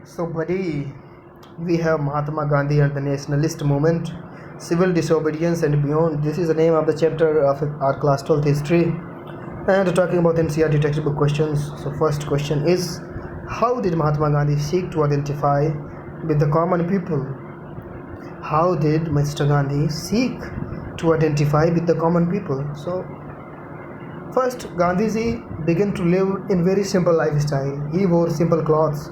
So, buddy, we have Mahatma Gandhi and the nationalist movement, civil disobedience and beyond. This is the name of the chapter of our class 12th history. And talking about NCRT textbook questions. So, first question is, how did Mahatma Gandhi seek to identify with the common people? How did Mr. Gandhi seek to identify with the common people? So, first, Gandhiji began to live in very simple lifestyle. He wore simple clothes.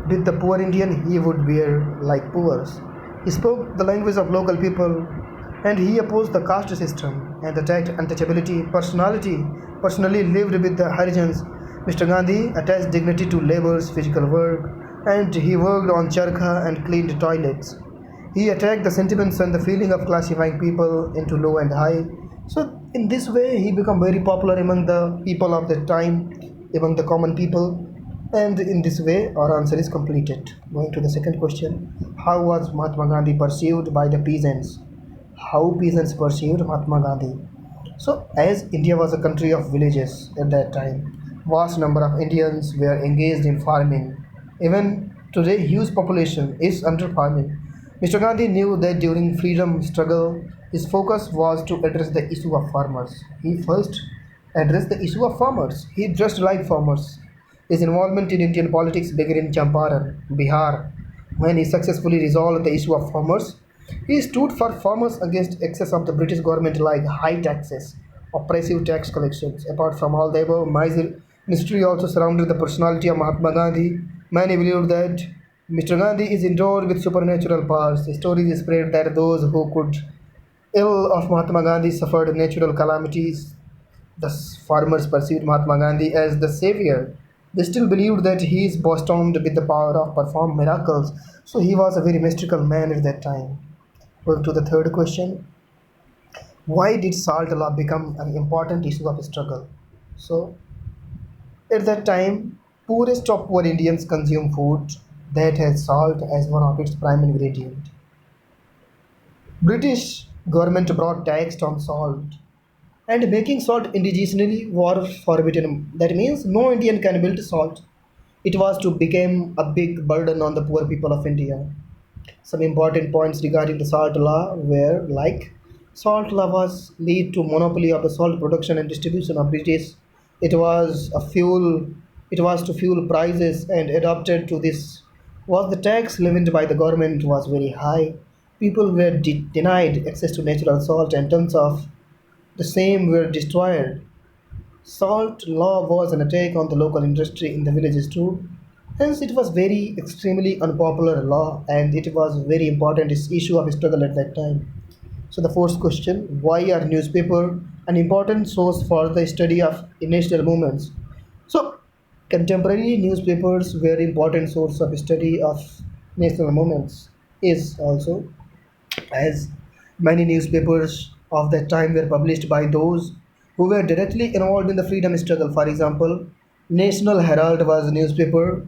With the poor Indian, he would wear like poors. He spoke the language of local people, and he opposed the caste system and attacked untouchability. Personally lived with the Harijans. Mr. Gandhi attached dignity to labor's physical work, and he worked on charkha and cleaned toilets. He attacked the sentiments and the feeling of classifying people into low and high. So, in this way, he became very popular among the people of that time, among the common people. And in this way, our answer is completed. Going to the second question, how was Mahatma Gandhi perceived by the peasants? How peasants perceived Mahatma Gandhi? So, as India was a country of villages at that time, vast number of Indians were engaged in farming. Even today, huge population is under farming. Mr. Gandhi knew that during freedom struggle, his focus was to address the issue of farmers. He first addressed the issue of farmers. He dressed like farmers. His involvement in Indian politics began in Champaran, Bihar, when he successfully resolved the issue of farmers. He stood for farmers against excess of the British government like high taxes, oppressive tax collections. Apart from all the above, mystery also surrounded the personality of Mahatma Gandhi. Many believed that Mr. Gandhi is endowed with supernatural powers. Stories spread that those who could ill of Mahatma Gandhi suffered natural calamities. The farmers perceived Mahatma Gandhi as the savior. They still believed that he is bestowed with the power of perform miracles. So he was a very mystical man at that time. Going to the third question, why did salt law become an important issue of struggle? So at that time, poorest of poor Indians consume food that has salt as one of its prime ingredient. British government brought tax on salt and making salt indigenously was forbidden. That means no Indian can build salt. It was to become a big burden on the poor people of India. Some important points regarding the salt law were like salt law was lead to monopoly of the salt production and distribution of British. It was a fuel. It was to fuel prices and adopted to this was the tax levied by the government was very high. People were denied access to natural salt and tons of the same were destroyed. Salt law was an attack on the local industry in the villages too. Hence, it was very extremely unpopular law, and it was very important issue of struggle at that time. So, the fourth question: why are newspaper an important source for the study of national movements? So, contemporary newspapers were important source of study of national movements. Is also as many newspapers of that time were published by those who were directly involved in the freedom struggle. For example, National Herald was a newspaper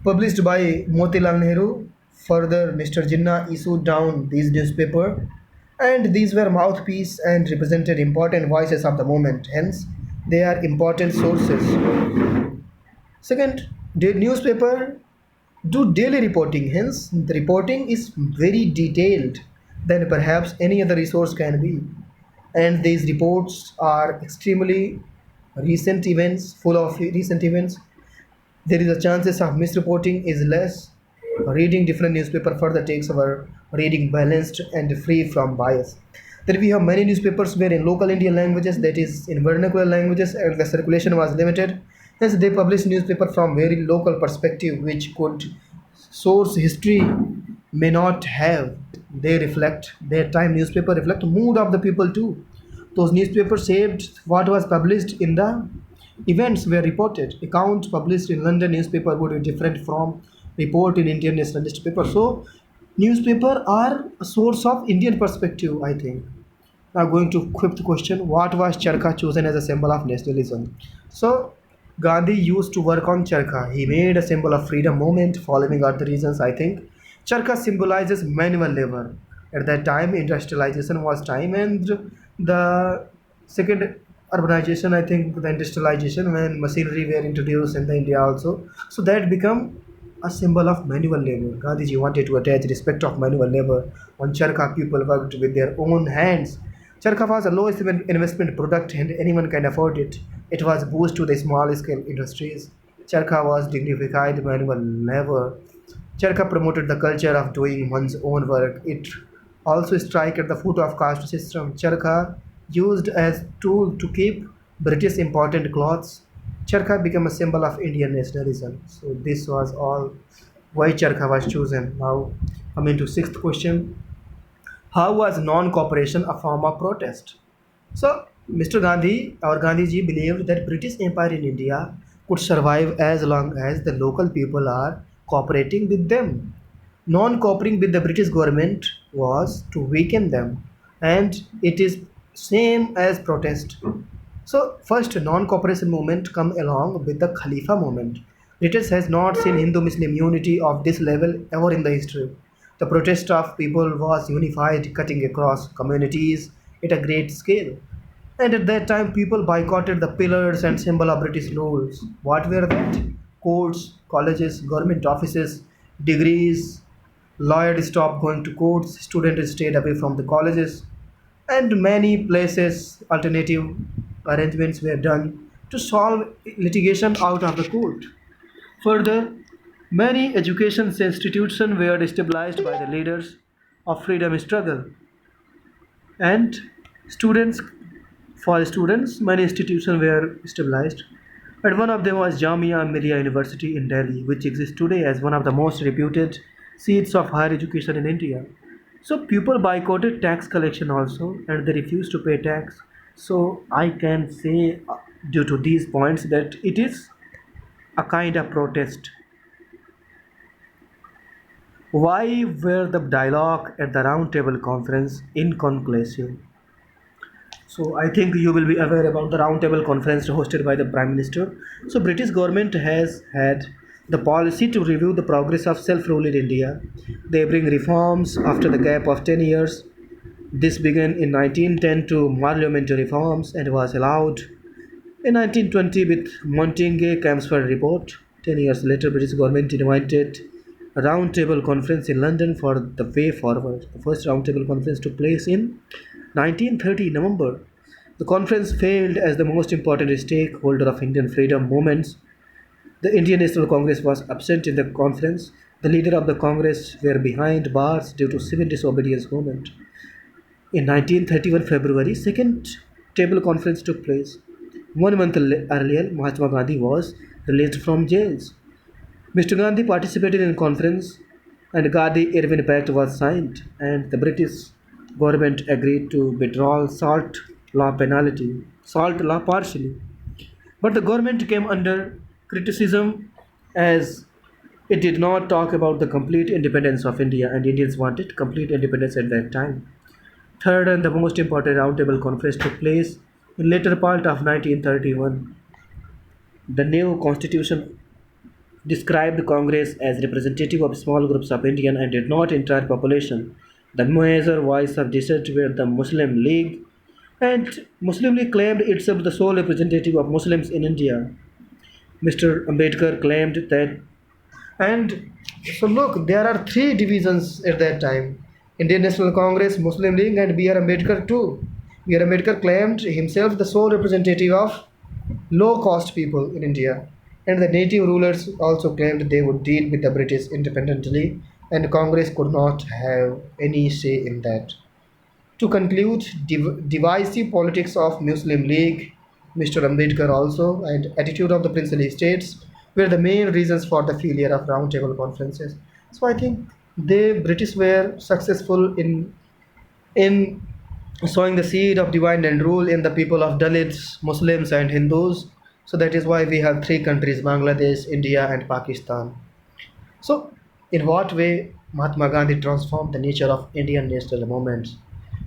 published by Motilal Nehru. Further, Mr. Jinnah issued down these newspapers, and these were mouthpiece and represented important voices of the movement. Hence, they are important sources. Second, the newspaper do daily reporting. Hence, the reporting is very detailed than perhaps any other resource can be. And these reports are extremely recent events, full of recent events. There is a chances of misreporting is less. Reading different newspaper further takes our reading balanced and free from bias. Then we have many newspapers where in local Indian languages, that is in vernacular languages, and the circulation was limited. Hence, they publish newspaper from very local perspective, which could source history may not have. They reflect their time. Newspaper reflect mood of the people too. Those newspapers saved what was published in the events were reported. Account published in London newspaper would be different from report in Indian nationalist paper. So newspaper are a source of Indian perspective, I think. Now going to fifth question, what was charkha chosen as a symbol of nationalism? So Gandhi used to work on charkha. He made a symbol of freedom movement following other reasons, I think. Charkha symbolizes manual labor. At that time, industrialization was time, and the second urbanization, I think, the industrialization when machinery were introduced in the India also. So that become a symbol of manual labor. Gandhiji wanted to attach respect of manual labor. On Charkha, people worked with their own hands. Charkha was a lowest investment product and anyone can afford it. It was a boost to the small scale industries. Charkha was dignified manual labor. Charkha promoted the culture of doing one's own work. It also strike at the foot of caste system. Charkha used as tool to keep British important clothes. Charkha became a symbol of Indian nationalism. So this was all why Charkha was chosen. Now coming to sixth question. How was non-cooperation a form of protest? So, Mr. Gandhi or Gandhiji believed that British Empire in India could survive as long as the local people are cooperating with them. Non-cooperating with the British government was to weaken them, and it is same as protest. So, first non-cooperation movement come along with the Khalifa movement. British has not seen Hindu-Muslim unity of this level ever in the history. The protest of people was unified, cutting across communities at a great scale. And at that time, people boycotted the pillars and symbol of British rules. What were that? Courts, colleges, government offices, degrees. Lawyers stopped going to courts. Students stayed away from the colleges. And many places, alternative arrangements were done to solve litigation out of the court. Further, many education institutions were destabilized by the leaders of freedom struggle and students for students many institutions were stabilized, and one of them was Jamia Millia University in Delhi, which exists today as one of the most reputed seats of higher education in India. So people boycotted tax collection also, and they refused to pay tax. So I can say, due to these points, that it is a kind of protest. Why were the dialogue at the round table conference inconclusive? So I think you will be aware about the roundtable conference hosted by the Prime Minister. So British government has had the policy to review the progress of self-rule in India. They bring reforms after the gap of 10 years. This began in 1910 to parliamentary reforms and was allowed in 1920 with Montague Camsford report. 10 years later, British government invited a roundtable conference in London for the way forward. The first roundtable conference took place in 1930 November. The conference failed as the most important stakeholder of Indian freedom movements. The Indian National Congress was absent in the conference. The leader of the Congress were behind bars due to civil disobedience movement. In 1931 February, second table conference took place. 1 month earlier, Mahatma Gandhi was released from jails. Mr. Gandhi participated in conference and Gandhi-Irwin Pact was signed, and the British government agreed to withdraw salt law partially. But the government came under criticism as it did not talk about the complete independence of India, and Indians wanted complete independence at that time. Third and the most important roundtable conference took place in later part of 1931. The new constitution described Congress as representative of small groups of Indian and did not entire population. The major voice of dissent were the Muslim League, and Muslim League claimed itself the sole representative of Muslims in India. Mr. Ambedkar claimed that. And so look, there are three divisions at that time: Indian National Congress, Muslim League, and B.R. Ambedkar too. B.R. Ambedkar claimed himself the sole representative of low cost people in India. And the native rulers also claimed they would deal with the British independently, and Congress could not have any say in that. To conclude, divisive politics of Muslim League, Mr. Ambedkar also, and attitude of the princely states were the main reasons for the failure of roundtable conferences. So I think the British were successful in sowing the seed of divine and rule in the people of Dalits, Muslims, and Hindus. So that is why we have three countries: Bangladesh, India, and Pakistan. So, in what way Mahatma Gandhi transformed the nature of Indian national movements?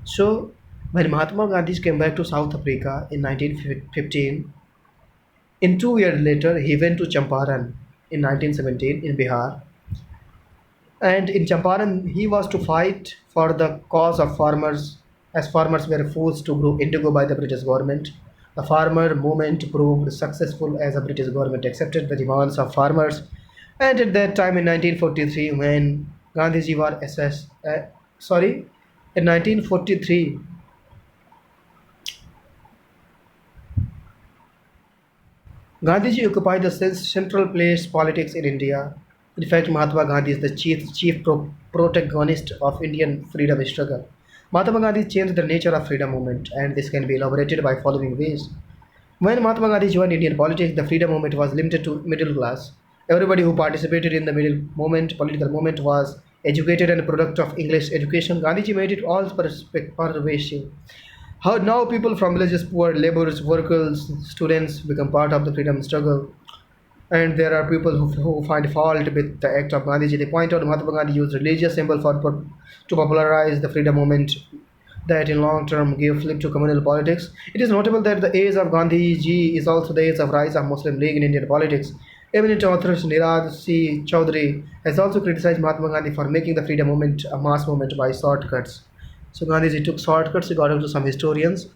So, when Mahatma Gandhi came back to South Africa in 1915, in 2 years later, he went to Champaran in 1917 in Bihar, and in Champaran, he was to fight for the cause of farmers, as farmers were forced to grow indigo by the British government. The farmer movement proved successful as the British government accepted the demands of farmers, And at that time in 1943, when Gandhiji was sorry, in 1943, Gandhiji occupied the central place politics in India. In fact, Mahatma Gandhi is the chief protagonist of Indian freedom struggle. Mahatma Gandhi changed the nature of freedom movement, and this can be elaborated by following ways. When Mahatma Gandhi joined Indian politics, the freedom movement was limited to middle class. Everybody who participated in the political movement, was educated and a product of English education. Gandhiji made it all pervasive. How now people from villages, poor laborers, workers, students become part of the freedom struggle. And there are people who find fault with the act of Gandhiji. They point out Mahatma Gandhi used religious symbol to popularize the freedom movement that in long term gave flip to communal politics. It is notable that the age of Gandhiji is also the age of rise of Muslim League in Indian politics. Eminent author Nirad C. Chaudhary has also criticized Mahatma Gandhi for making the freedom movement a mass movement by shortcuts. So Gandhiji took shortcuts according to some historians.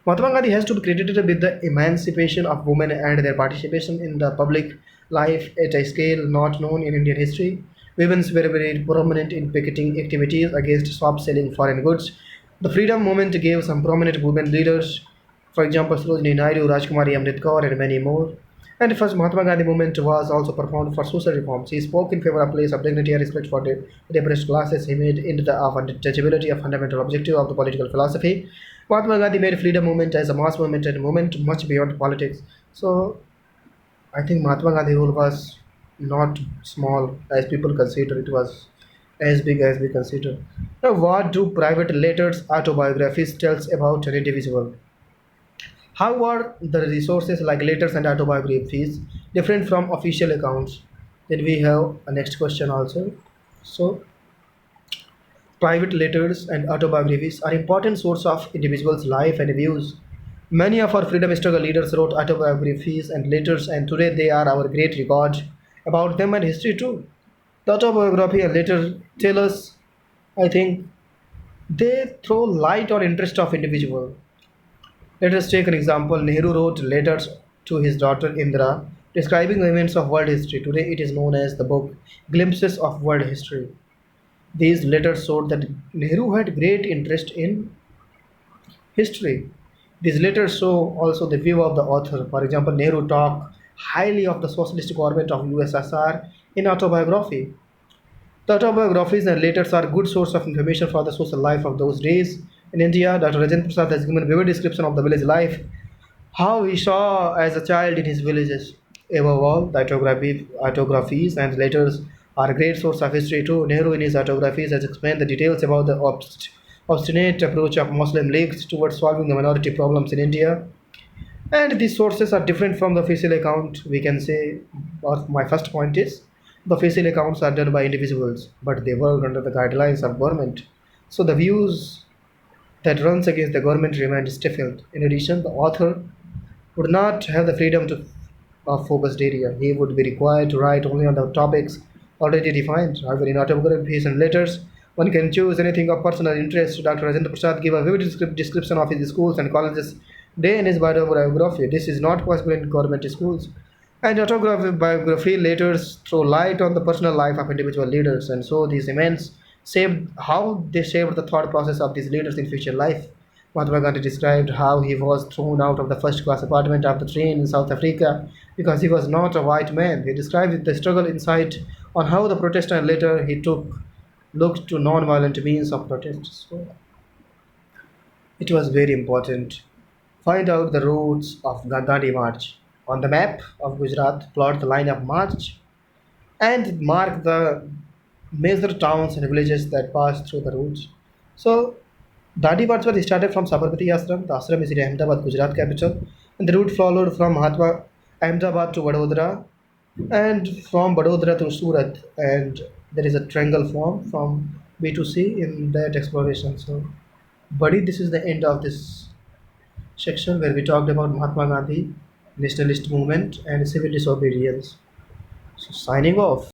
Mahatma Gandhi has to be credited with the emancipation of women and their participation in the public life at a scale not known in Indian history. Women were very prominent in picketing activities against stop selling foreign goods. The freedom movement gave some prominent women leaders, for example, Sarojini Naidu, Rajkumari Amrit Kaur, and many more. And the first Mahatma Gandhi movement was also performed for social reforms. He spoke in favor of place of dignity and respect for the depressed classes. He made into the untouchability a fundamental objective of the political philosophy. Mahatma Gandhi made freedom movement as a mass movement and a movement much beyond politics. So I think Mahatma Gandhi rule was not small as people consider. It was as big as we consider. Now, what do private letters, autobiographies tells about an individual? How are the resources like letters and autobiographies different from official accounts? Then we have a next question also. So, private letters and autobiographies are important source of individuals' life and views. Many of our freedom struggle leaders wrote autobiographies and letters, and today they are our great record about them and history too. The autobiography and letter tell us, I think, they throw light on interest of individual. Let us take an example. Nehru wrote letters to his daughter Indira describing the events of world history. Today it is known as the book Glimpses of World History. These letters showed that Nehru had great interest in history. These letters show also the view of the author. For example, Nehru talked highly of the socialist government of USSR in autobiography. The autobiographies and letters are a good source of information for the social life of those days. In India, Dr. Rajendra Prasad has given a vivid description of the village life, how he saw as a child in his villages. Above all, the autographies and letters are a great source of history too. Nehru, in his autographies, has explained the details about the obstinate approach of Muslim leagues towards solving the minority problems in India. And these sources are different from the official account. We can say, or my first point is, the official accounts are done by individuals, but they work under the guidelines of government. So the views that runs against the government remain stifled. In addition, the author would not have the freedom to of focused area. He would be required to write only on the topics already defined. However, in autobiographies and letters, one can choose anything of personal interest. Dr. Rajendra Prasad gave a vivid description of his schools and colleges day in his biography. This is not possible in government schools. And autobiography letters throw light on the personal life of individual leaders, and so these events shaped how they shaped the thought process of these leaders in future life. Mahatma Gandhi described how he was thrown out of the first class apartment of the train in South Africa because he was not a white man. He described the struggle insight on how the protest and later he took looked to non-violent means of protest. So it was very important. Find out the routes of Gandhi March. On the map of Gujarat, plot the line of march and mark the major towns and villages that pass through the routes. So, Dadi March was started from Sabarmati Ashram. The ashram is in Ahmedabad, Gujarat capital, and the route followed from Mahatma Ahmedabad to Vadodara, and from Vadodara to Surat, and there is a triangle form from B to C in that exploration. So, buddy, this is the end of this section where we talked about Mahatma Gandhi, nationalist movement, and civil disobedience. So, signing off.